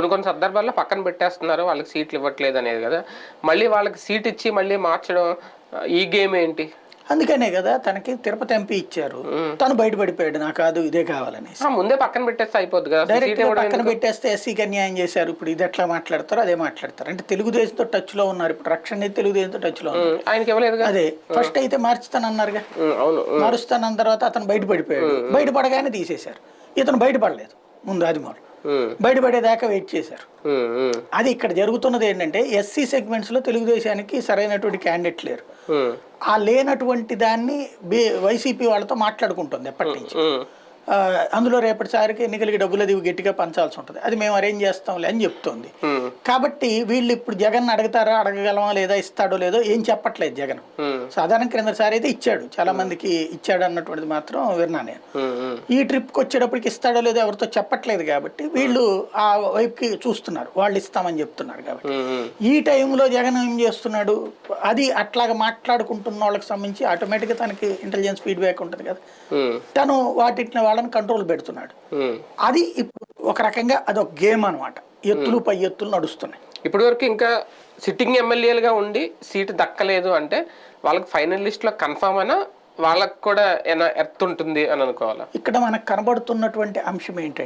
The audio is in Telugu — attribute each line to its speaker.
Speaker 1: కొన్ని సందర్భాల్లో పక్కన పెట్టేస్తున్నారు, వాళ్ళకి సీట్లు ఇవ్వట్లేదు అనేది కదా. మళ్ళీ వాళ్ళకి సీట్ ఇచ్చి మళ్ళీ మార్చడం, ఈ గేమ్ ఏంటి?
Speaker 2: అందుకనే కదా తనకి తిరుపతి ఎంపీ ఇచ్చారు, తను బయటపడిపోయాడు నాకు కాదు ఇదే కావాలని.
Speaker 1: ముందే పక్కన పెట్టేస్తే అయిపోద్ది కదా,
Speaker 2: డైరెక్ట్ పక్కన పెట్టేస్తే ఎస్సీకి అన్యాయం చేశారు. ఇప్పుడు ఇది ఎట్లా మాట్లాడతారో అదే మాట్లాడతారు. అంటే తెలుగుదేశంతో టచ్ లో ఉన్నారు ఇప్పుడు, రక్షణ తెలుగుదేశంతో టచ్ లో ఉన్నారు.
Speaker 1: ఆయనకి ఇవ్వలేదు.
Speaker 2: అదే ఫస్ట్ అయితే మార్చుతానన్నారుగా, మారుస్తానన్న తర్వాత అతను బయటపడిపోయాడు. బయటపడగానే తీసేశారు. ఇతను బయటపడలేదు ముందు, అది మొదలు బయటపడేదాకా వెయిట్ చేశారు. అది ఇక్కడ జరుగుతున్నది ఏంటంటే ఎస్సీ సెగ్మెంట్స్ లో తెలుగుదేశానికి సరైనటువంటి క్యాండిడేట్ లేరు. ఆ లేనటువంటి దాన్ని వైసీపీ వాళ్ళతో మాట్లాడుకుంటుంది ఎప్పటి నుంచి. అందులో రేపటిసారికి ఎన్నికలకి డబ్బులు అది గట్టిగా పంచాల్సి ఉంటుంది, అది మేము అరేంజ్ చేస్తాంలే అని చెప్తోంది. కాబట్టి వీళ్ళు ఇప్పుడు జగన్ అడుగుతారా, అడగగలమా లేదా, ఇస్తాడో లేదో ఏం చెప్పట్లేదు జగన్. సాధారణ క్రిందసారి అయితే ఇచ్చాడు, చాలా మందికి ఇచ్చాడు అన్నటువంటిది మాత్రం విన్నా నేను. ఈ ట్రిప్కి వచ్చేటప్పటికి ఇస్తాడో లేదో ఎవరితో చెప్పట్లేదు కాబట్టి వీళ్ళు ఆ వైపుకి చూస్తున్నారు, వాళ్ళు ఇస్తామని చెప్తున్నారు కాబట్టి. ఈ టైంలో జగన్ ఏం చేస్తున్నాడు, అది అట్లాగా మాట్లాడుకుంటున్న వాళ్ళకి సంబంధించి ఆటోమేటిక్గా తనకి ఇంటెలిజెన్స్ ఫీడ్బ్యాక్ ఉంటుంది కదా, తను వాటిని వాళ్ళని కంట్రోల్ పెడుతున్నాడు. అది ఇప్పుడు ఒక రకంగా అదొక గేమ్ అనమాట. ఎత్తులు పై ఎత్తులు నడుస్తున్నాయి.
Speaker 1: ఇప్పటి వరకు ఇంకా సిట్టింగ్ ఎమ్మెల్యేలుగా ఉండి సీటు దక్కలేదు అంటే వాళ్ళకి ఫైనల్ లిస్ట్ లో కన్ఫర్మ్ అయినా వాళ్ళకి కూడా ఏమైనా ఎర్త్ ఉంటుంది అని అనుకోవాలా?
Speaker 2: ఇక్కడ మనకు కనబడుతున్నటువంటి అంశం ఏంటంటే